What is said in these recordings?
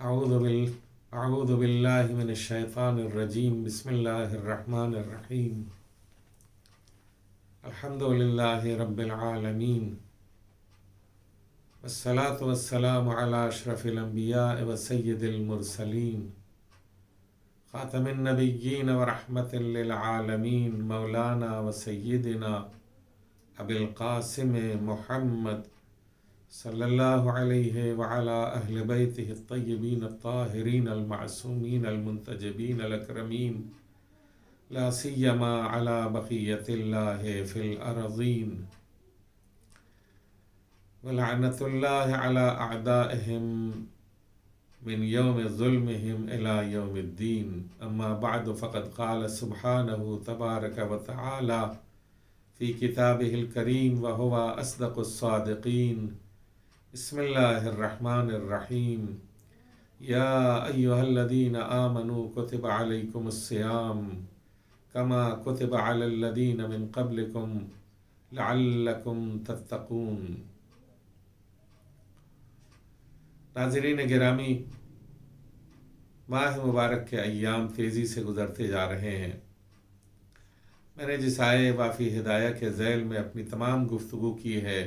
أعوذ بالله من الشيطان الرجيم. بسم الله الرحمن الرحيم. الحمد لله رب العالمين، والصلاة والسلام على أشرف الأنبياء وسيد المرسلين، خاتم النبيين ورحمة للعالمين، مولانا وسيدنا أبي القاسم محمد صلی اللہ علیہ وعلى اہل بیتہ الطیبین الطاہرین المعصومین المنتجبین الاکرمین، لا سیما علی بقیۃ اللہ فی الارضین، ولعنۃ اللہ علی اعدائہم من یوم ظلمہم الی یوم الدین. اما بعد فقد قال سبحانہ تبارک وتعالی فی کتابہ الکریم وہو اصدق الصادقین. بسم اللہ الرحمن الرحیم. یا ایہا الذین آمنوا کتب علیکم الصیام کما کتب علی الذین من قبلکم لعلکم تتقون. ناظرین گرامی، ماہ مبارک کے ایام تیزی سے گزرتے جا رہے ہیں. میں نے جس آیے وافی ہدایہ کے ذیل میں اپنی تمام گفتگو کی ہے،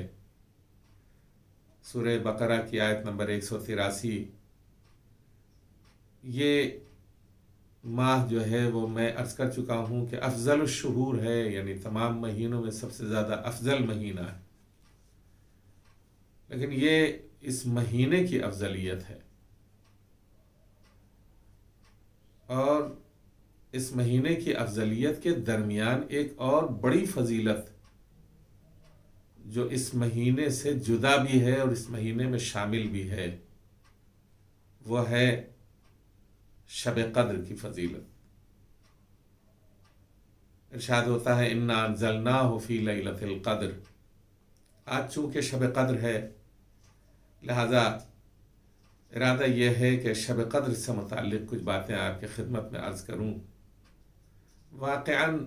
سورہ بقرہ کی آیت نمبر 183، یہ ماہ جو ہے وہ میں عرض کر چکا ہوں کہ افضل الشہور ہے، یعنی تمام مہینوں میں سب سے زیادہ افضل مہینہ ہے. لیکن یہ اس مہینے کی افضلیت ہے، اور اس مہینے کی افضلیت کے درمیان ایک اور بڑی فضیلت جو اس مہینے سے جدا بھی ہے اور اس مہینے میں شامل بھی ہے، وہ ہے شب قدر کی فضیلت. ارشاد ہوتا ہے انا انزلناہ فی لیلۃ القدر. آج چونکہ شب قدر ہے، لہذا ارادہ یہ ہے کہ شب قدر سے متعلق کچھ باتیں آپ کی خدمت میں عرض کروں. واقعاً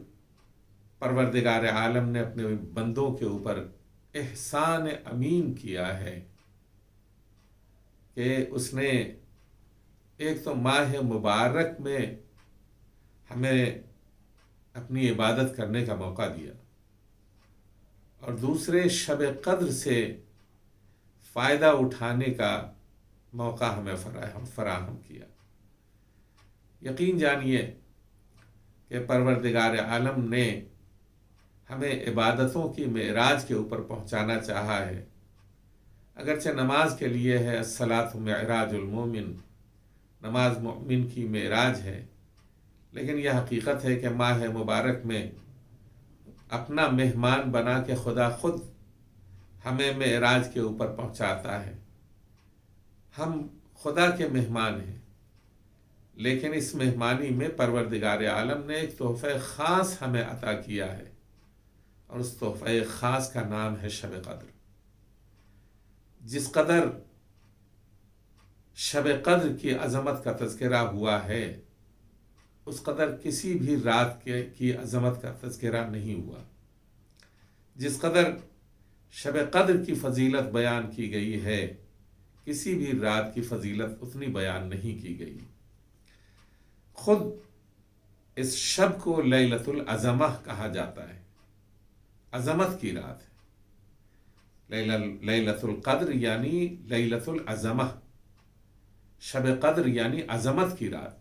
پروردگار عالم نے اپنے بندوں کے اوپر احسان امین کیا ہے کہ اس نے ایک تو ماہ مبارک میں ہمیں اپنی عبادت کرنے کا موقع دیا، اور دوسرے شب قدر سے فائدہ اٹھانے کا موقع ہمیں فراہم کیا. یقین جانیے کہ پروردگار عالم نے ہمیں عبادتوں کی معراج کے اوپر پہنچانا چاہا ہے. اگرچہ نماز کے لیے ہے الصلاۃ معراج المومن، نماز مومن کی معراج ہے، لیکن یہ حقیقت ہے کہ ماہ مبارک میں اپنا مہمان بنا کے خدا خود ہمیں معراج کے اوپر پہنچاتا ہے. ہم خدا کے مہمان ہیں، لیکن اس مہمانی میں پروردگار عالم نے ایک تحفہ خاص ہمیں عطا کیا ہے، اور اس تحفہ خاص کا نام ہے شب قدر. جس قدر شب قدر کی عظمت کا تذکرہ ہوا ہے، اس قدر کسی بھی رات کی عظمت کا تذکرہ نہیں ہوا. جس قدر شب قدر کی فضیلت بیان کی گئی ہے، کسی بھی رات کی فضیلت اتنی بیان نہیں کی گئی. خود اس شب کو لیلۃ العظمہ کہا جاتا ہے، عظمت کی رات ہے. لیلۃ القدر یعنی لیلۃ العظمہ، شب قدر یعنی عظمت کی رات.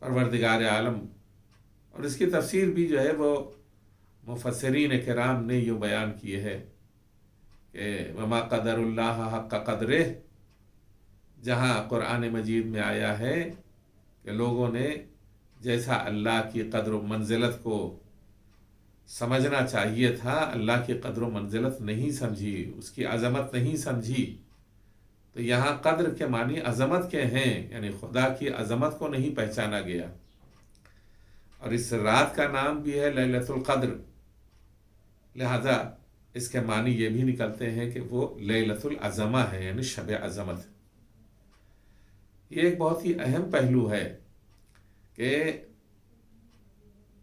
پروردگار عالم، اور اس کی تفسیر بھی جو ہے وہ مفسرین کرام نے یوں بیان کی ہے کہ وما قدر اللہ حق قدرہ، جہاں قرآن مجید میں آیا ہے کہ لوگوں نے جیسا اللہ کی قدر و منزلت کو سمجھنا چاہیے تھا، اللہ کی قدر و منزلت نہیں سمجھی، اس کی عظمت نہیں سمجھی. تو یہاں قدر کے معنی عظمت کے ہیں، یعنی خدا کی عظمت کو نہیں پہچانا گیا. اور اس رات کا نام بھی ہے لیلۃ القدر، لہذا اس کے معنی یہ بھی نکلتے ہیں کہ وہ لیلۃ العظمہ ہے، یعنی شب عظمت. یہ ایک بہت ہی اہم پہلو ہے کہ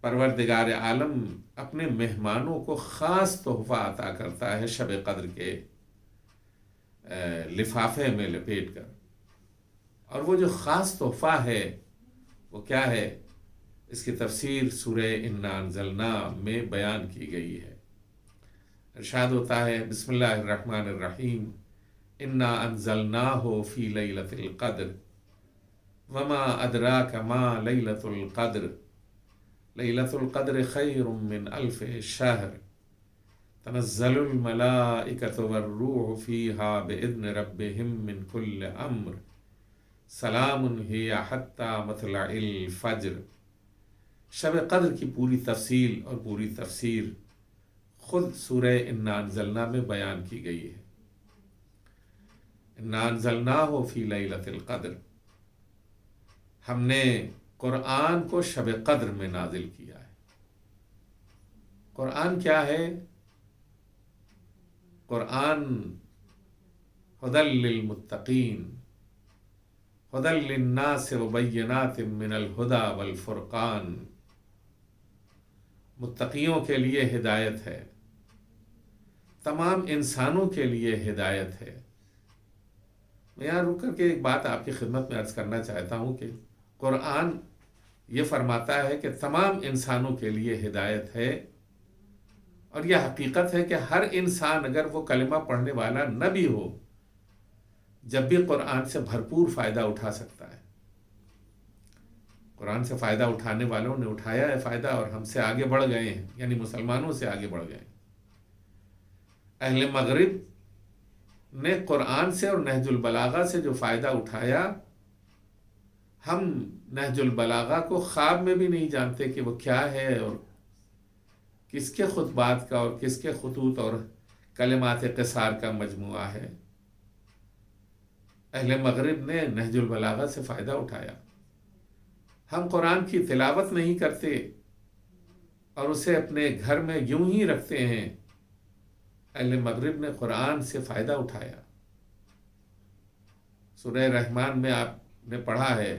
پروردگار عالم اپنے مہمانوں کو خاص تحفہ عطا کرتا ہے شب قدر کے لفافے میں لپیٹ کر. اور وہ جو خاص تحفہ ہے وہ کیا ہے؟ اس کی تفسیر سورہ انا انزلنا میں بیان کی گئی ہے۔ ارشاد ہوتا ہے بسم اللہ الرحمن الرحیم انا انزلناہ فی لیلۃ القدر وما ادراک ما لیلۃ القدر لیلۃ القدر خیر من الف شہر تنزل الملائکۃ والروح فیہا بإذن ربہم من کل امر سلام ہی حتی مطلع الفجر۔ شب قدر کی پوری تفصیل اور پوری تفسیر خود سورہ انا انزلنا میں بیان کی گئی ہے۔ انا انزلناہ فی لیلۃ القدر، ہم نے قرآن کو شب قدر میں نازل کیا ہے۔ قرآن کیا ہے؟ قرآن ھدی للمتقین ھدی للناس وبینات من الھدی والفرقان، متقیوں کے لیے ہدایت ہے، تمام انسانوں کے لیے ہدایت ہے۔ میں یہاں رک کر کے ایک بات آپ کی خدمت میں عرض کرنا چاہتا ہوں کہ قرآن یہ فرماتا ہے کہ تمام انسانوں کے لیے ہدایت ہے، اور یہ حقیقت ہے کہ ہر انسان اگر وہ کلمہ پڑھنے والا نہ بھی ہو جب بھی قرآن سے بھرپور فائدہ اٹھا سکتا ہے۔ قرآن سے فائدہ اٹھانے والوں نے اٹھایا ہے فائدہ، اور ہم سے آگے بڑھ گئے ہیں، یعنی مسلمانوں سے آگے بڑھ گئے ہیں۔ اہل مغرب نے قرآن سے اور نہج البلاغہ سے جو فائدہ اٹھایا، ہم نہج البلاغہ کو خواب میں بھی نہیں جانتے کہ وہ کیا ہے اور کس کے خطبات کا اور کس کے خطوط اور کلمات قصار کا مجموعہ ہے۔ اہل مغرب نے نہج البلاغہ سے فائدہ اٹھایا۔ ہم قرآن کی تلاوت نہیں کرتے اور اسے اپنے گھر میں یوں ہی رکھتے ہیں، اہل مغرب نے قرآن سے فائدہ اٹھایا۔ سورہ رحمان میں آپ نے پڑھا ہے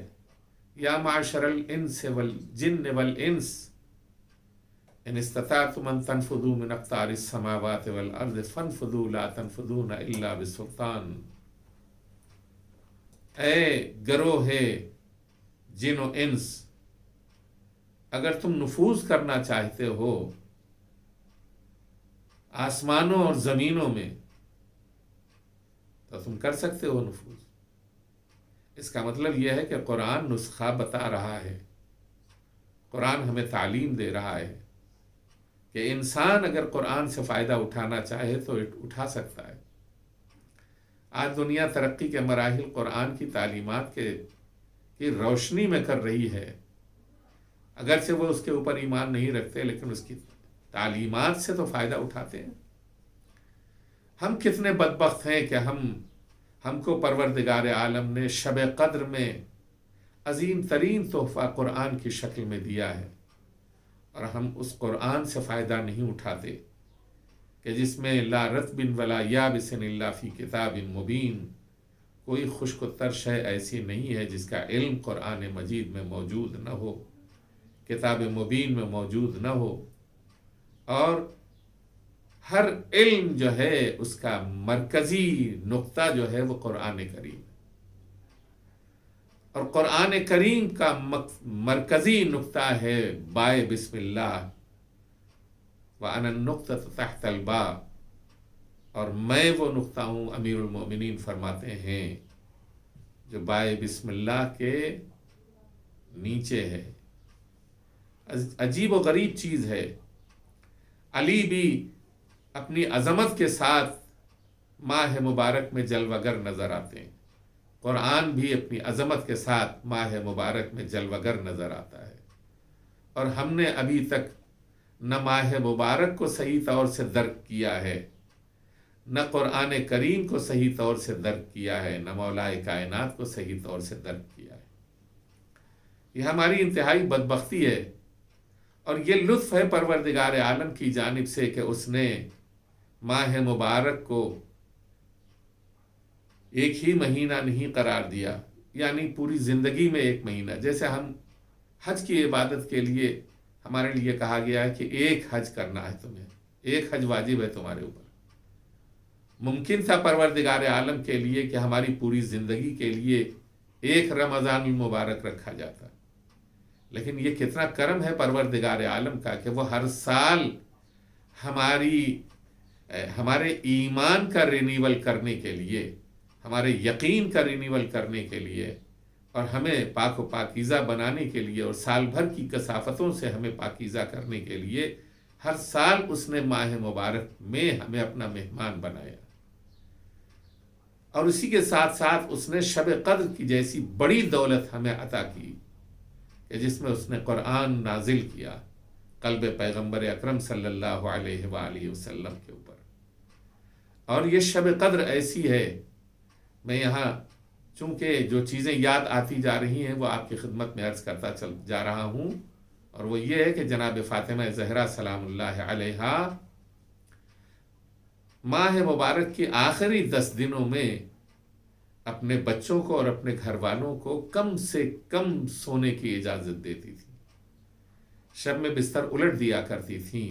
یا معشر الانس والجن والانس ان استطعتم ان تنفذوا من اقطار السماوات والارض فانفذوا لا تنفذون الا بسلطان۔ اے گروہ جن و انس، اگر تم نفوذ کرنا چاہتے ہو آسمانوں اور زمینوں میں تو تم کر سکتے ہو نفوذ۔ اس کا مطلب یہ ہے کہ قرآن نسخہ بتا رہا ہے، قرآن ہمیں تعلیم دے رہا ہے کہ انسان اگر قرآن سے فائدہ اٹھانا چاہے تو اٹھا سکتا ہے۔ آج دنیا ترقی کے مراحل قرآن کی تعلیمات کی روشنی میں کر رہی ہے، اگرچہ وہ اس کے اوپر ایمان نہیں رکھتے لیکن اس کی تعلیمات سے تو فائدہ اٹھاتے ہیں۔ ہم کتنے بدبخت ہیں کہ ہم کو پروردگار عالم نے شب قدر میں عظیم ترین تحفہ قرآن کی شکل میں دیا ہے، اور ہم اس قرآن سے فائدہ نہیں اٹھاتے کہ جس میں لا رطب ولا یابس الا فی کتاب مبین، کوئی خشک و تر شے ایسی نہیں ہے جس کا علم قرآن مجید میں موجود نہ ہو، کتاب مبین میں موجود نہ ہو۔ اور ہر علم جو ہے اس کا مرکزی نقطہ جو ہے وہ قرآن کریم ہے، اور قرآن کریم کا مرکزی نقطہ ہے بائے بسم اللہ، وَأَنَا النُّقْطَةُ تَحْتَ الْبَاءِ، اور میں وہ نقطہ ہوں، امیر المومنین فرماتے ہیں، جو بائے بسم اللہ کے نیچے ہے۔ عجیب و غریب چیز ہے، علی بھی اپنی عظمت کے ساتھ ماہ مبارک میں جلوہ گر نظر آتے ہیں، قرآن بھی اپنی عظمت کے ساتھ ماہ مبارک میں جلوہ گر نظر آتا ہے، اور ہم نے ابھی تک نہ ماہ مبارک کو صحیح طور سے درک کیا ہے، نہ قرآن کریم کو صحیح طور سے درک کیا ہے، نہ مولائے کائنات کو صحیح طور سے درک کیا ہے۔ یہ ہماری انتہائی بدبختی ہے، اور یہ لطف ہے پروردگار عالم کی جانب سے کہ اس نے ماہ مبارک کو ایک ہی مہینہ نہیں قرار دیا، یعنی پوری زندگی میں ایک مہینہ۔ جیسے ہم حج کی عبادت کے لیے ہمارے لیے کہا گیا ہے کہ ایک حج کرنا ہے تمہیں، ایک حج واجب ہے تمہارے اوپر۔ ممکن تھا پروردگار عالم کے لیے کہ ہماری پوری زندگی کے لیے ایک رمضان المبارک رکھا جاتا، لیکن یہ کتنا کرم ہے پروردگار عالم کا کہ وہ ہر سال ہمارے ایمان کا رینیول کرنے کے لیے، ہمارے یقین کا رینیول کرنے کے لیے، اور ہمیں پاک و پاکیزہ بنانے کے لیے، اور سال بھر کی کثافتوں سے ہمیں پاکیزہ کرنے کے لیے ہر سال اس نے ماہ مبارک میں ہمیں اپنا مہمان بنایا۔ اور اسی کے ساتھ ساتھ اس نے شب قدر کی جیسی بڑی دولت ہمیں عطا کی کہ جس میں اس نے قرآن نازل کیا قلب پیغمبر اکرم صلی اللہ علیہ وآلہ وسلم کے اوپر۔ اور یہ شب قدر ایسی ہے، میں یہاں چونکہ جو چیزیں یاد آتی جا رہی ہیں وہ آپ کی خدمت میں عرض کرتا چل جا رہا ہوں، اور وہ یہ ہے کہ جناب فاطمہ زہرا سلام اللہ علیہا ماہ مبارک کی آخری 10 دنوں میں اپنے بچوں کو اور اپنے گھر والوں کو کم سے کم سونے کی اجازت دیتی تھی، شب میں بستر الٹ دیا کرتی تھیں،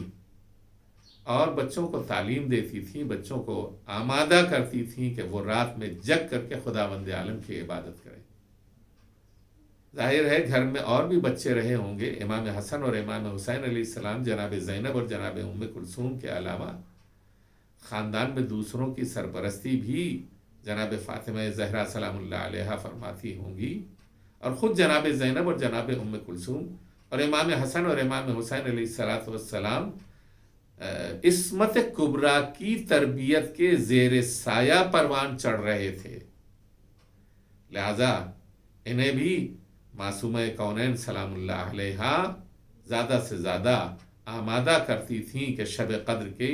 اور بچوں کو تعلیم دیتی تھیں، بچوں کو آمادہ کرتی تھیں کہ وہ رات میں جگ کر کے خداوند عالم کی عبادت کریں۔ ظاہر ہے گھر میں اور بھی بچے رہے ہوں گے، امام حسن اور امام حسین علیہ السلام، جناب زینب اور جناب ام کلثوم کے علاوہ خاندان میں دوسروں کی سرپرستی بھی جناب فاطمہ زہرا سلام اللہ علیہا فرماتی ہوں گی، اور خود جناب زینب اور جناب ام کلثوم اور امام حسن اور امام حسین علیہ السلام عصمت کبریٰ کی تربیت کے زیر سایہ پروان چڑھ رہے تھے، لہذا انہیں بھی معصومہ کونین سلام اللہ علیہا زیادہ سے زیادہ آمادہ کرتی تھیں کہ شب قدر کے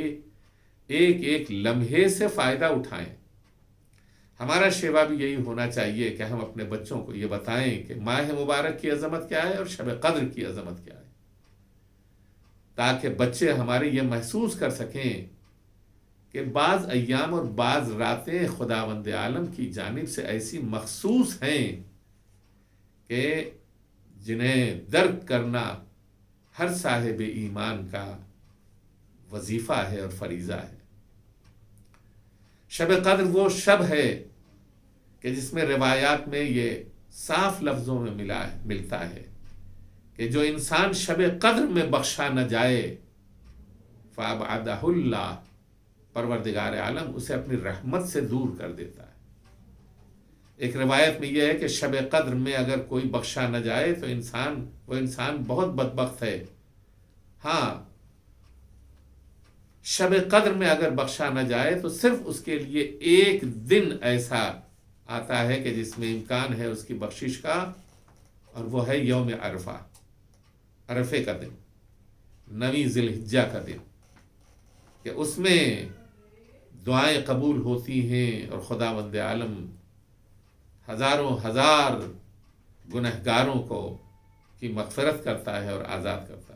ایک ایک لمحے سے فائدہ اٹھائیں۔ ہمارا شیوا بھی یہی ہونا چاہیے کہ ہم اپنے بچوں کو یہ بتائیں کہ ماہ مبارک کی عظمت کیا ہے اور شب قدر کی عظمت کیا ہے، تاکہ بچے ہمارے یہ محسوس کر سکیں کہ بعض ایام اور بعض راتیں خداوند عالم کی جانب سے ایسی مخصوص ہیں کہ جنہیں درک کرنا ہر صاحب ایمان کا وظیفہ ہے اور فریضہ ہے۔ شب قدر وہ شب ہے کہ جس میں روایات میں یہ صاف لفظوں میں ملتا ہے کہ جو انسان شب قدر میں بخشا نہ جائے فَأَبْعَدَهُ اللَّهُ، پروردگار عالم اسے اپنی رحمت سے دور کر دیتا ہے۔ ایک روایت میں یہ ہے کہ شب قدر میں اگر کوئی بخشا نہ جائے تو وہ انسان بہت بدبخت ہے۔ ہاں، شب قدر میں اگر بخشا نہ جائے تو صرف اس کے لیے ایک دن ایسا آتا ہے کہ جس میں امکان ہے اس کی بخشش کا، اور وہ ہے یوم عرفہ، عرفے کا دن، 9 ذی الحجہ کا دن، کہ اس میں دعائیں قبول ہوتی ہیں اور خداوند عالم ہزاروں ہزار گنہگاروں کی مغفرت کرتا ہے اور آزاد کرتا ہے۔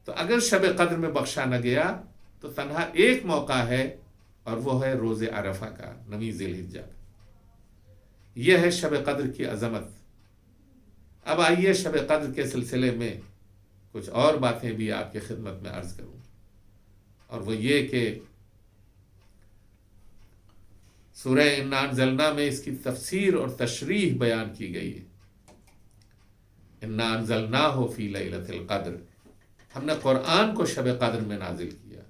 تو اگر شب قدر میں بخشا نہ گیا تو تنہا ایک موقع ہے، اور وہ ہے روز عرفہ کا، 9 ذی الحجہ کا۔ یہ ہے شب قدر کی عظمت۔ اب آئیے شب قدر کے سلسلے میں کچھ اور باتیں بھی آپ کی خدمت میں عرض کروں، اور وہ یہ کہ سورہ انا انزلنا میں اس کی تفسیر اور تشریح بیان کی گئی ہے۔ انا انزلناہ فی لیلۃ القدر، ہم نے قرآن کو شب قدر میں نازل کیا،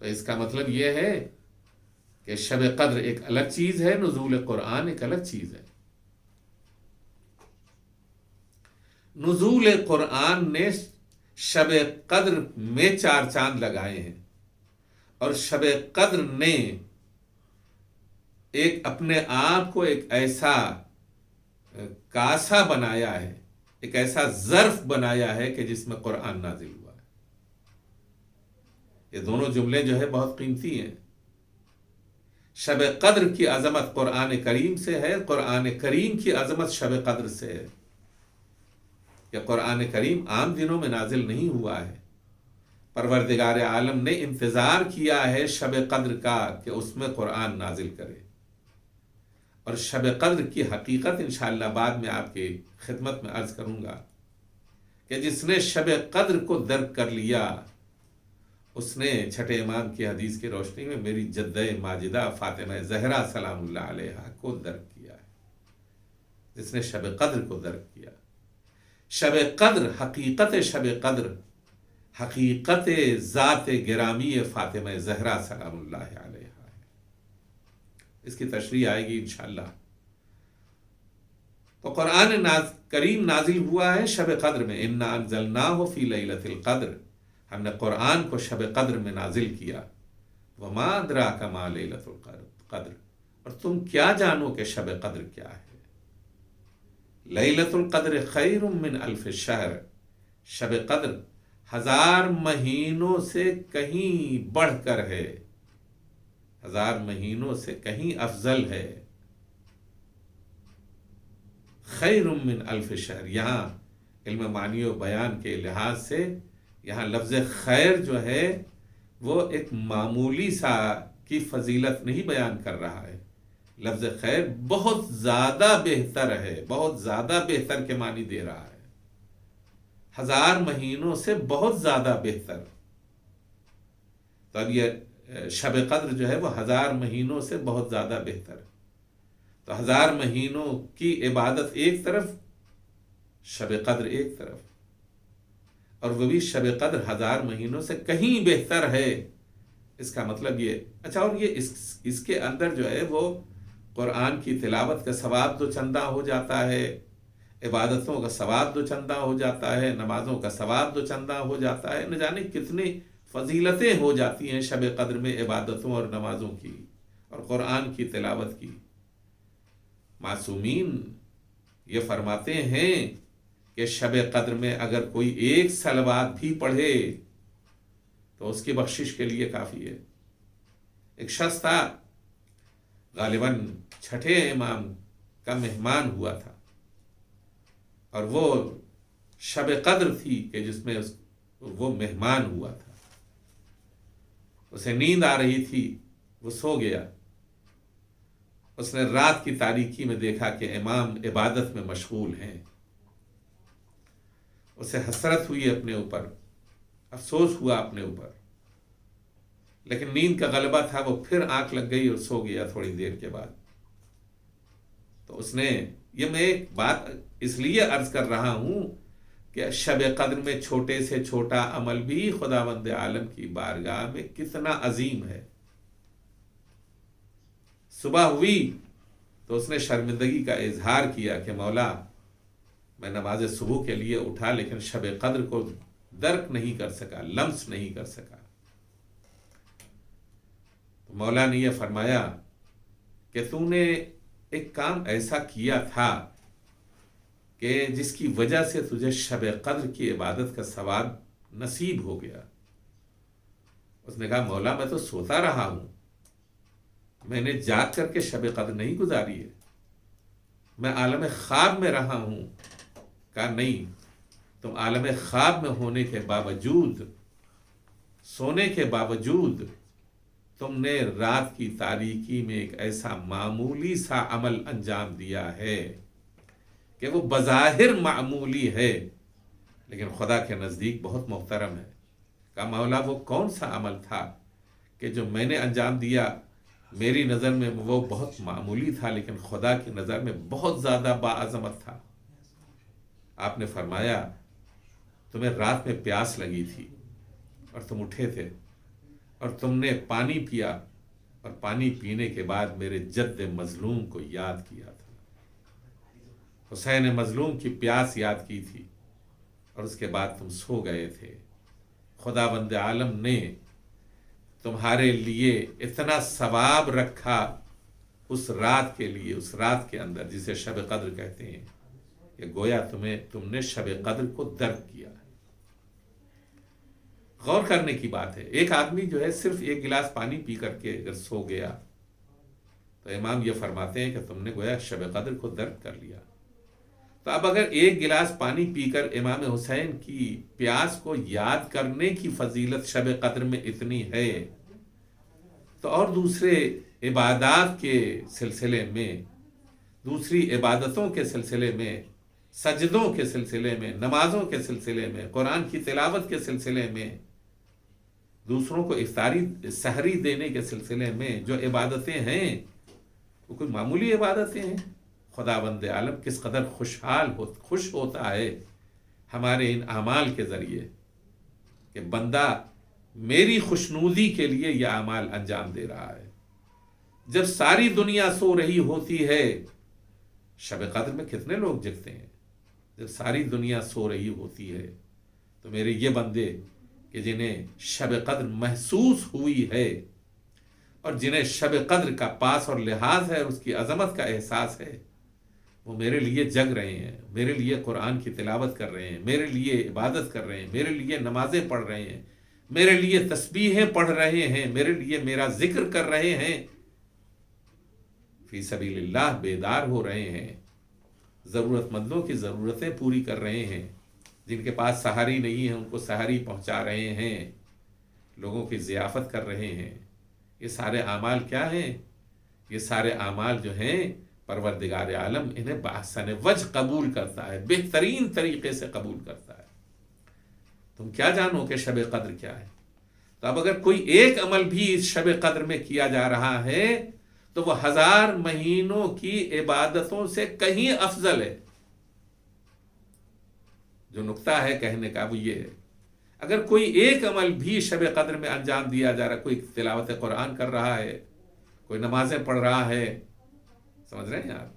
تو اس کا مطلب یہ ہے کہ شب قدر ایک الگ چیز ہے، نزول قرآن ایک الگ چیز ہے۔ نزول قرآن نے شب قدر میں 4 چاند لگائے ہیں، اور شب قدر نے ایک اپنے آپ کو ایک ایسا کاسا بنایا ہے، ایک ایسا ظرف بنایا ہے کہ جس میں قرآن نازل ہوا ہے۔ یہ دونوں جملے جو ہے بہت قیمتی ہیں۔ شب قدر کی عظمت قرآن کریم سے ہے، قرآن کریم کی عظمت شب قدر سے ہے، کہ قرآن کریم عام دنوں میں نازل نہیں ہوا ہے، پروردگار عالم نے انتظار کیا ہے شب قدر کا کہ اس میں قرآن نازل کرے۔ اور شب قدر کی حقیقت انشاءاللہ بعد میں آپ کی خدمت میں عرض کروں گا کہ جس نے شب قدر کو درک کر لیا اس نے چھٹے امام کی حدیث کی روشنی میں میری جدہ ماجدہ فاطمہ زہرا سلام اللہ علیہا کو درک کیا۔ جس نے شب قدر کو درک کیا۔ شب قدر، حقیقت شب قدر، حقیقت ذات گرامی فاطمہ زہرا سلام اللہ علیہ ہے۔ اس کی تشریح آئے گی انشاءاللہ۔ تو قرآن کریم نازل ہوا ہے شب قدر میں، انا انزلناہ فی لیلۃ القدر، ہم نے قرآن کو شب قدر میں نازل کیا۔ وما ادراک ما لیلۃ القدر، اور تم کیا جانو کہ شب قدر کیا ہے؟ لیلۃ القدر خیر من الف شہر، شب قدر 1000 مہینوں سے کہیں بڑھ کر ہے، 1000 مہینوں سے کہیں افضل ہے۔ خیر من الف شہر، یہاں علم معنی و بیان کے لحاظ سے یہاں لفظ خیر جو ہے وہ ایک معمولی سا کی فضیلت نہیں بیان کر رہا ہے۔ لفظ خیر بہت زیادہ بہتر ہے، بہت زیادہ بہتر کے معنی دے رہا ہے۔ 1000 مہینوں سے بہت زیادہ بہتر۔ تو اب یہ شب قدر جو ہے وہ 1000 مہینوں سے بہت زیادہ بہتر۔ تو 1000 مہینوں کی عبادت ایک طرف، شب قدر ایک طرف، اور وہ بھی شب قدر 1000 مہینوں سے کہیں بہتر ہے۔ اس کا مطلب یہ، اچھا، اور یہ اس کے اندر جو ہے وہ قرآن کی تلاوت کا ثواب دو چندہ ہو جاتا ہے، عبادتوں کا ثواب دو چندہ ہو جاتا ہے، نمازوں کا ثواب دو چندہ ہو جاتا ہے، نہ جانے کتنی فضیلتیں ہو جاتی ہیں شب قدر میں عبادتوں اور نمازوں کی اور قرآن کی تلاوت کی۔ معصومین یہ فرماتے ہیں کہ شب قدر میں اگر کوئی ایک صلوات بھی پڑھے تو اس کی بخشش کے لیے کافی ہے۔ ایک شخص تھا، غالباً چھٹے امام کا مہمان ہوا تھا، اور وہ شب قدر تھی کہ جس میں وہ مہمان ہوا تھا۔ اسے نیند آ رہی تھی، وہ سو گیا۔ اس نے رات کی تاریکی میں دیکھا کہ امام عبادت میں مشغول ہیں۔ اسے حسرت ہوئی اپنے اوپر، افسوس ہوا اپنے اوپر، لیکن نیند کا غلبہ تھا، وہ پھر آنکھ لگ گئی اور سو گیا تھوڑی دیر کے بعد۔ تو اس نے، یہ میں ایک بات اس لیے عرض کر رہا ہوں کہ شب قدر میں چھوٹے سے چھوٹا عمل بھی خداوند عالم کی بارگاہ میں کتنا عظیم ہے۔ صبح ہوئی تو اس نے شرمندگی کا اظہار کیا کہ مولا، میں نماز صبح کے لیے اٹھا لیکن شب قدر کو درک نہیں کر سکا، لمس نہیں کر سکا۔ تو مولا نے یہ فرمایا کہ تو نے ایک کام ایسا کیا تھا کہ جس کی وجہ سے تجھے شب قدر کی عبادت کا ثواب نصیب ہو گیا۔ اس نے کہا مولا، میں تو سوتا رہا ہوں، میں نے جاگ کر کے شب قدر نہیں گزاری ہے، میں عالم خواب میں رہا ہوں۔ کہا نہیں، تم عالم خواب میں ہونے کے باوجود، سونے کے باوجود، تم نے رات کی تاریکی میں ایک ایسا معمولی سا عمل انجام دیا ہے کہ وہ بظاہر معمولی ہے لیکن خدا کے نزدیک بہت محترم ہے۔ کہا مولا، وہ کون سا عمل تھا کہ جو میں نے انجام دیا؟ میری نظر میں وہ بہت معمولی تھا لیکن خدا کی نظر میں بہت زیادہ باعظمت تھا۔ آپ نے فرمایا تمہیں رات میں پیاس لگی تھی اور تم اٹھے تھے اور تم نے پانی پیا، اور پانی پینے کے بعد میرے جد مظلوم کو یاد کیا تھا۔ حسین مظلوم کی پیاس یاد کی تھی اور اس کے بعد تم سو گئے تھے۔ خداوند عالم نے تمہارے لیے اتنا ثواب رکھا اس رات کے لیے، اس رات کے اندر جسے شب قدر کہتے ہیں، کہ گویا تم نے شب قدر کو درک کیا ہے۔ غور کرنے کی بات ہے، ایک آدمی جو ہے صرف ایک گلاس پانی پی کر کے اگر سو گیا تو امام یہ فرماتے ہیں کہ تم نے گویا شب قدر کو درک کر لیا۔ تو اب اگر ایک گلاس پانی پی کر امام حسین کی پیاس کو یاد کرنے کی فضیلت شب قدر میں اتنی ہے، تو اور دوسرے عبادات کے سلسلے میں، دوسری عبادتوں کے سلسلے میں، سجدوں کے سلسلے میں، نمازوں کے سلسلے میں، قرآن کی تلاوت کے سلسلے میں، دوسروں کو افطاری سحری دینے کے سلسلے میں جو عبادتیں ہیں وہ کوئی معمولی عبادتیں ہیں؟ خداوند عالم کس قدر خوش ہوتا ہے ہمارے ان اعمال کے ذریعے کہ بندہ میری خوشنودی کے لیے یہ اعمال انجام دے رہا ہے۔ جب ساری دنیا سو رہی ہوتی ہے، شب قدر میں کتنے لوگ جگتے ہیں؟ جب ساری دنیا سو رہی ہوتی ہے تو میرے یہ بندے کہ جنہیں شب قدر محسوس ہوئی ہے اور جنہیں شب قدر کا پاس اور لحاظ ہے، اس کی عظمت کا احساس ہے، وہ میرے لیے جگ رہے ہیں، میرے لیے قرآن کی تلاوت کر رہے ہیں، میرے لیے عبادت کر رہے ہیں، میرے لیے نمازیں پڑھ رہے ہیں، میرے لیے تسبیحیں پڑھ رہے ہیں، میرے لیے میرا ذکر کر رہے ہیں، فی سبیل اللہ بیدار ہو رہے ہیں، ضرورت مندوں کی ضرورتیں پوری کر رہے ہیں، جن کے پاس سحری نہیں ہے ان کو سحری پہنچا رہے ہیں، لوگوں کی ضیافت کر رہے ہیں۔ یہ سارے اعمال کیا ہیں؟ یہ سارے اعمال جو ہیں پروردگار عالم انہیں بحسن وجہ قبول کرتا ہے، بہترین طریقے سے قبول کرتا ہے۔ تم کیا جانو کہ شب قدر کیا ہے؟ تو اب اگر کوئی ایک عمل بھی اس شب قدر میں کیا جا رہا ہے تو وہ 1000 مہینوں کی عبادتوں سے کہیں افضل ہے۔ جو نقطہ ہے کہنے کا وہ یہ ہے، اگر کوئی ایک عمل بھی شب قدر میں انجام دیا جا رہا، کوئی تلاوت قرآن کر رہا ہے، کوئی نمازیں پڑھ رہا ہے، سمجھ رہے ہیں آپ،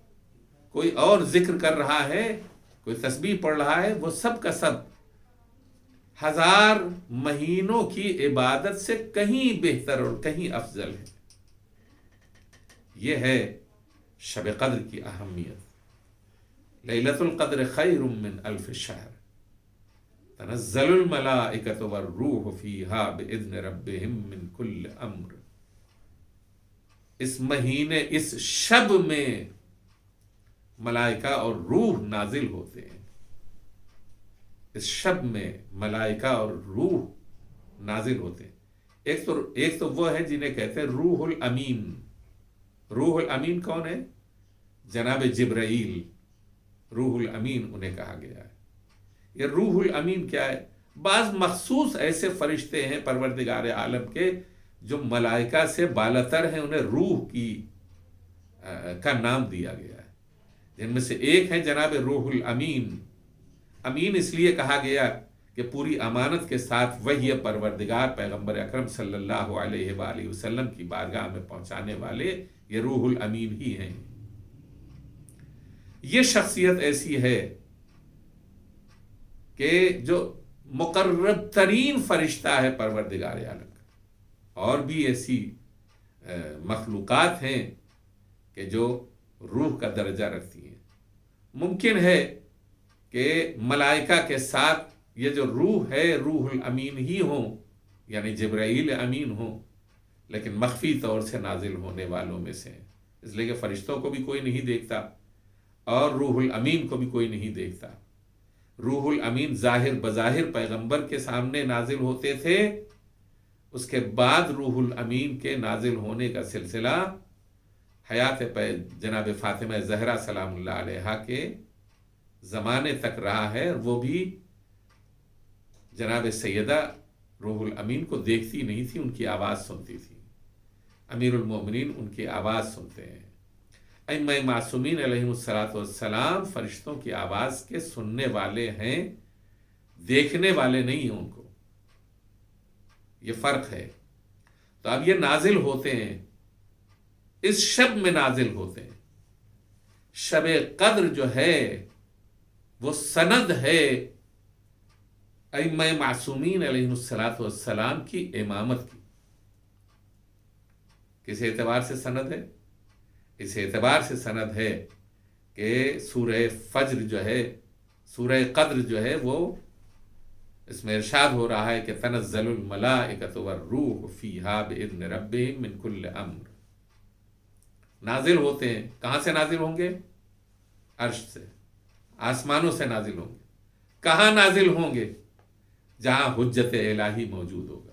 کوئی اور ذکر کر رہا ہے، کوئی تسبیح پڑھ رہا ہے، وہ سب کا سب 1000 مہینوں کی عبادت سے کہیں بہتر اور کہیں افضل ہے۔ یہ ہے شب قدر کی اہمیت۔ لیلۃ القدر خیر من الف شہر تنزل الملائکۃ والروح فیہا باذن ربہم من کل امر۔ اس مہینے، اس شب میں ملائکہ اور روح نازل ہوتے ہیں۔ اس شب میں ملائکہ اور روح نازل ہوتے ہیں۔ ایک تو وہ ہے جنہیں کہتے ہیں روح الامین۔ روح الامین کون ہے؟ جناب جبرائیل، روح الامین انہیں کہا گیا ہے۔ یہ روح الامین کیا ہے؟ بعض مخصوص ایسے فرشتے ہیں پروردگار عالم کے جو ملائکہ سے بالاتر ہیں، انہیں روح کا نام دیا گیا ہے، جن میں سے ایک ہے جناب روح الامین۔ امین اس لیے کہا گیا کہ پوری امانت کے ساتھ وحی پروردگار پیغمبر اکرم صلی اللہ علیہ وآلہ وسلم کی بارگاہ میں پہنچانے والے یہ روح الامین ہی ہیں۔ یہ شخصیت ایسی ہے کہ جو مقرب ترین فرشتہ ہے پروردگار عالم کا۔ اور بھی ایسی مخلوقات ہیں کہ جو روح کا درجہ رکھتی ہیں۔ ممکن ہے کہ ملائکہ کے ساتھ یہ جو روح ہے روح الامین ہی ہوں، یعنی جبرائیل امین ہوں، لیکن مخفی طور سے نازل ہونے والوں میں سے ہیں، اس لیے کہ فرشتوں کو بھی کوئی نہیں دیکھتا اور روح الامین کو بھی کوئی نہیں دیکھتا۔ روح الامین ظاہر بظاہر پیغمبر کے سامنے نازل ہوتے تھے، اس کے بعد روح الامین کے نازل ہونے کا سلسلہ حیات جناب فاطمہ زہرا سلام اللہ علیہا کے زمانے تک رہا ہے، اور وہ بھی جناب سیدہ روح الامین کو دیکھتی نہیں تھی، ان کی آواز سنتی تھی۔ امیر المومنین ان کی آواز سنتے ہیں۔ ائمہ معصومین علیہم السلام فرشتوں کی آواز کے سننے والے ہیں، دیکھنے والے نہیں ہیں ان کو، یہ فرق ہے۔ تو اب یہ نازل ہوتے ہیں، اس شب میں نازل ہوتے ہیں۔ شب قدر جو ہے وہ سند ہے ائمہ معصومین علیہم السلام کی امامت کی۔ کس اعتبار سے سند ہے؟ اس اعتبار سے سند ہے کہ سورہ فجر جو ہے، سورہ قدر جو ہے، وہ اس میں ارشاد ہو رہا ہے کہ تنزل الملائکۃ والروح فیہا باذن ربہم من کل امر۔ نازل ہوتے ہیں، کہاں سے نازل ہوں گے؟ عرش سے، آسمانوں سے نازل ہوں گے۔ کہاں نازل ہوں گے؟ جہاں حجت الہی موجود ہوگا۔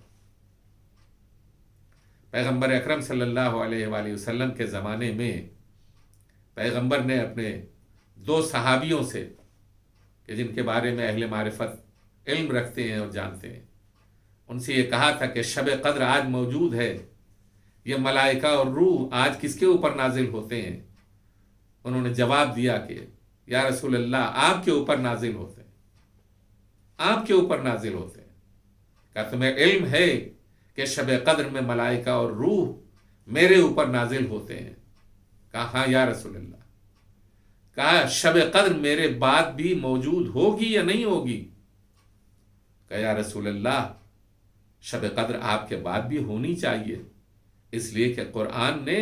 پیغمبر اکرم صلی اللہ علیہ وآلہ وسلم کے زمانے میں پیغمبر نے اپنے 2 صحابیوں سے کہ جن کے بارے میں اہل معرفت علم رکھتے ہیں اور جانتے ہیں، ان سے یہ کہا تھا کہ شب قدر آج موجود ہے، یہ ملائکہ اور روح آج کس کے اوپر نازل ہوتے ہیں؟ انہوں نے جواب دیا کہ یا رسول اللہ آپ کے اوپر نازل ہوتے ہیں، آپ کے اوپر نازل ہوتے ہیں۔ کہا تمہیں علم ہے کہ شب قدر میں ملائکہ اور روح میرے اوپر نازل ہوتے ہیں؟ کہا ہاں یا رسول اللہ۔ کہا شب قدر میرے بعد بھی موجود ہوگی یا نہیں ہوگی؟ کہا یا رسول اللہ شب قدر آپ کے بعد بھی ہونی چاہیے، اس لیے کہ قرآن نے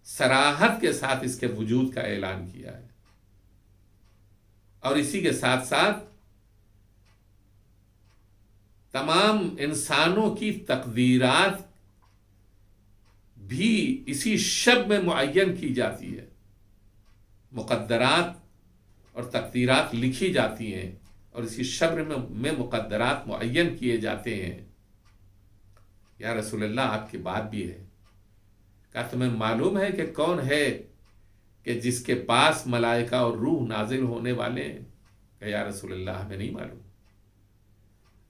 صراحت کے ساتھ اس کے وجود کا اعلان کیا ہے، اور اسی کے ساتھ ساتھ تمام انسانوں کی تقدیرات بھی اسی شب میں معین کی جاتی ہے، مقدرات اور تقدیرات لکھی جاتی ہیں اور اسی شب میں مقدرات معین کیے جاتے ہیں۔ یا رسول اللہ آپ کی بات بھی ہے۔ کہا تمہیں معلوم ہے کہ کون ہے کہ جس کے پاس ملائکہ اور روح نازل ہونے والے ہیں؟ کہ یا رسول اللہ ہمیں نہیں معلوم۔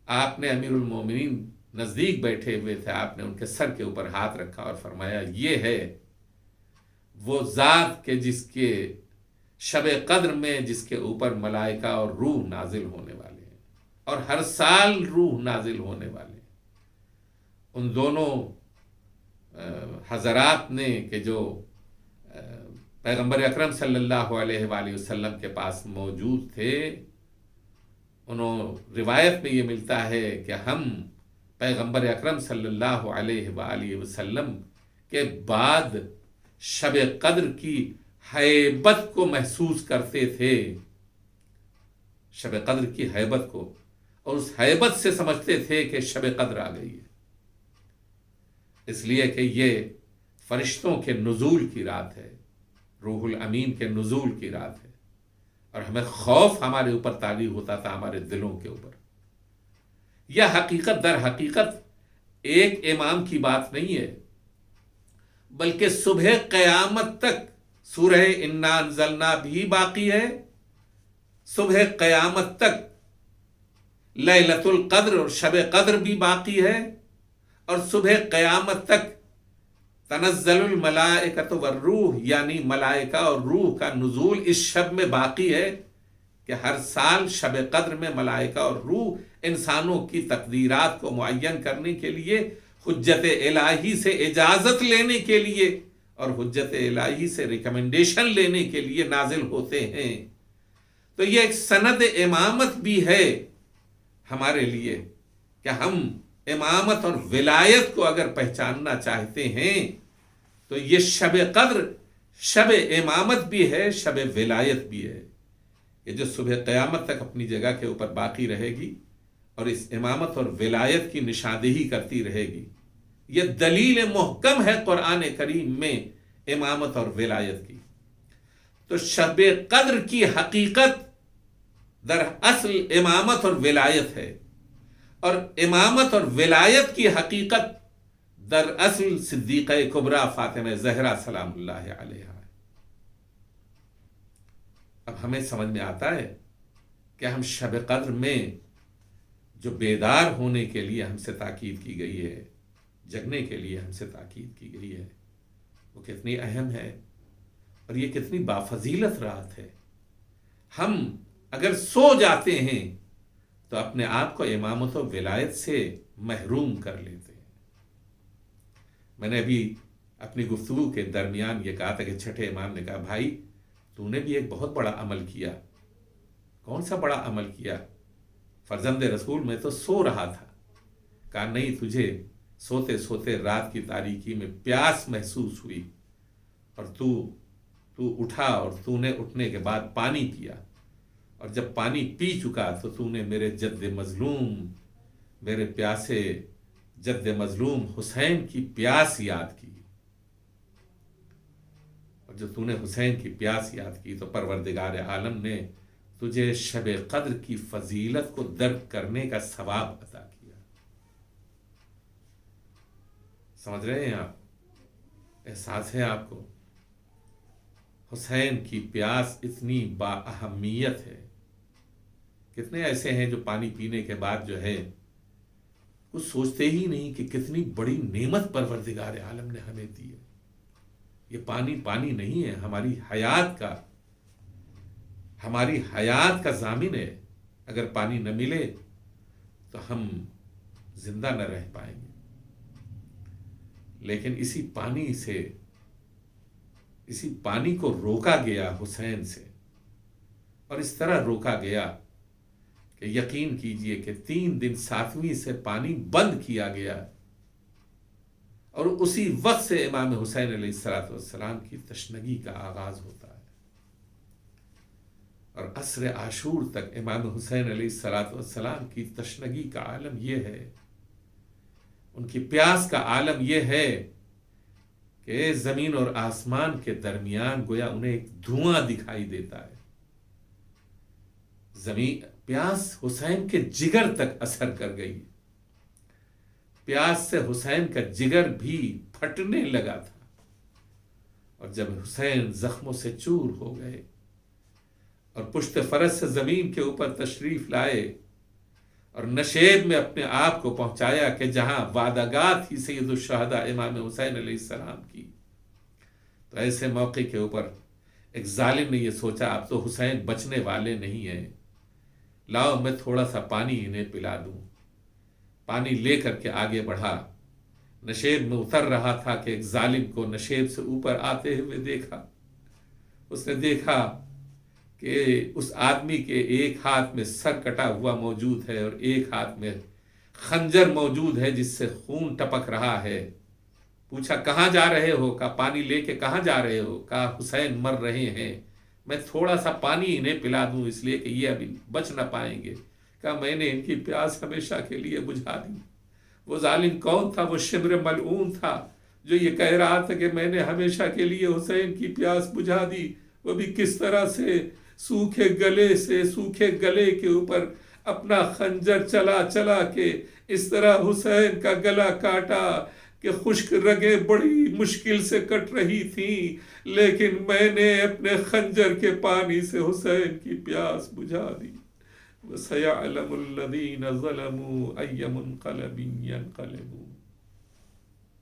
آپ نے امیر المومنین نزدیک بیٹھے ہوئے تھے، آپ نے ان کے سر کے اوپر ہاتھ رکھا اور فرمایا یہ ہے وہ ذات کہ جس کے شب قدر میں جس کے اوپر ملائکہ اور روح نازل ہونے والے ہیں، اور ہر سال روح نازل ہونے والے ہیں۔ ان دونوں حضرات نے کہ جو پیغمبر اکرم صلی اللہ علیہ وآلہ وسلم کے پاس موجود تھے، روایت میں یہ ملتا ہے کہ ہم پیغمبر اکرم صلی اللہ علیہ وآلہ وسلم کے بعد شب قدر کی ہیبت کو محسوس کرتے تھے، شب قدر کی ہیبت کو، اور اس ہیبت سے سمجھتے تھے کہ شب قدر آ گئی ہے، اس لیے کہ یہ فرشتوں کے نزول کی رات ہے، روح الامین کے نزول کی رات ہے، اور ہمیں خوف ہمارے اوپر طاری ہوتا تھا، ہمارے دلوں کے اوپر۔ یہ حقیقت در حقیقت ایک امام کی بات نہیں ہے، بلکہ صبح قیامت تک سورہ انا انزلنا بھی باقی ہے، صبح قیامت تک لیلۃ القدر اور شب قدر بھی باقی ہے، اور صبح قیامت تک تنزل الملائکۃ والروح یعنی ملائکہ اور روح کا نزول اس شب میں باقی ہے، کہ ہر سال شب قدر میں ملائکہ اور روح انسانوں کی تقدیرات کو معین کرنے کے لیے، حجت الہی سے اجازت لینے کے لیے اور حجت الہی سے ریکمنڈیشن لینے کے لیے نازل ہوتے ہیں۔ تو یہ ایک سند امامت بھی ہے ہمارے لیے، کہ ہم امامت اور ولایت کو اگر پہچاننا چاہتے ہیں تو یہ شب قدر شب امامت بھی ہے، شب ولایت بھی ہے، یہ جو صبح قیامت تک اپنی جگہ کے اوپر باقی رہے گی اور اس امامت اور ولایت کی نشاندہی کرتی رہے گی۔ یہ دلیل محکم ہے قرآن کریم میں امامت اور ولایت کی۔ تو شب قدر کی حقیقت در اصل امامت اور ولایت ہے، اور امامت اور ولایت کی حقیقت در اصل صدیقہ کبریٰ فاطمہ زہرا سلام اللہ علیہا ہے۔ اب ہمیں سمجھ میں آتا ہے کہ ہم شب قدر میں جو بیدار ہونے کے لیے ہم سے تاکید کی گئی ہے، جگنے کے لیے ہم سے تاکید کی گئی ہے، وہ کتنی اہم ہے اور یہ کتنی بافضیلت رات ہے۔ ہم اگر سو جاتے ہیں تو اپنے آپ کو امامت و ولایت سے محروم کر لیتے ہیں۔ میں نے ابھی اپنی گفتگو کے درمیان یہ کہا تھا کہ چھٹے امام نے کہا بھائی تو نے بھی ایک بہت بڑا عمل کیا۔ کون سا بڑا عمل کیا؟ فرزند رسول میں تو سو رہا تھا۔ کہا نہیں، تجھے سوتے سوتے رات کی تاریکی میں پیاس محسوس ہوئی اور تو اٹھا اور تو نے اٹھنے کے بعد پانی پیا، اور جب پانی پی چکا تو نے میرے جد مظلوم، میرے پیاسے جد مظلوم حسین کی پیاس یاد کی، اور جو نے حسین کی پیاس یاد کی تو پروردگار عالم نے تجھے شب قدر کی فضیلت کو درک کرنے کا ثواب عطا کیا۔ سمجھ رہے ہیں آپ؟ احساس ہے آپ کو؟ حسین کی پیاس اتنی با اہمیت ہے۔ کتنے ایسے ہیں جو پانی پینے کے بعد جو ہے وہ سوچتے ہی نہیں کہ کتنی بڑی نعمت پروردگار عالم نے ہمیں دی ہے، یہ پانی پانی نہیں ہے، ہماری حیات کا ضامن ہے۔ اگر پانی نہ ملے تو ہم زندہ نہ رہ پائیں گے۔ لیکن اسی پانی کو روکا گیا حسین سے، اور اس طرح روکا گیا کہ یقین کیجئے کہ 3 دن 7ویں سے پانی بند کیا گیا، اور اسی وقت سے امام حسین علیہ السلام کی تشنگی کا آغاز ہوتا ہے، اور عصر عاشور تک امام حسین علیہ السلام کی تشنگی کا عالم یہ ہے، ان کی پیاس کا عالم یہ ہے کہ زمین اور آسمان کے درمیان گویا انہیں ایک دھواں دکھائی دیتا ہے۔ پیاس حسین کے جگر تک اثر کر گئی، پیاس سے حسین کا جگر بھی پھٹنے لگا تھا، اور جب حسین زخموں سے چور ہو گئے اور پشت فرس سے زمین کے اوپر تشریف لائے اور نشیب میں اپنے آپ کو پہنچایا کہ جہاں وعدگاہ تھی سید الشہداء امام حسین علیہ السلام کی، تو ایسے موقع کے اوپر ایک ظالم نے یہ سوچا اب تو حسین بچنے والے نہیں ہیں، لاؤ میں تھوڑا سا پانی انہیں پلا دوں۔ پانی لے کر کے آگے بڑھا، نشیب میں اتر رہا تھا کہ ایک ظالم کو نشیب سے اوپر آتے ہوئے دیکھا۔ اس نے دیکھا کہ اس آدمی کے ایک ہاتھ میں سر کٹا ہوا موجود ہے اور ایک ہاتھ میں خنجر موجود ہے جس سے خون ٹپک رہا ہے۔ پوچھا کہاں جا رہے ہو؟ کہا پانی لے کے کہاں جا رہے ہو؟ کہا حسین مر رہے ہیں، میں تھوڑا سا پانی انہیں پلا دوں اس لیے کہ یہ ابھی بچ نہ پائیں گے۔ کہا میں نے ان کی پیاس ہمیشہ کے لیے بجھا دی۔ وہ ظالم کون تھا؟ وہ شمر ملعون تھا جو یہ کہہ رہا تھا کہ میں نے ہمیشہ کے لیے حسین کی پیاس بجھا دی، وہ بھی کس طرح سے، سوکھے گلے کے اوپر اپنا خنجر چلا کے اس طرح حسین کا گلا کاٹا کہ خشک رگیں بڑی مشکل سے کٹ رہی تھیں، لیکن میں نے اپنے خنجر کے پانی سے حسین کی پیاس بجھا دی۔ وَسَيَعْلَمُ الَّذِينَ ظَلَمُوا أَيَّ مُنْقَلَبٍ يَنْقَلِبُونَ۔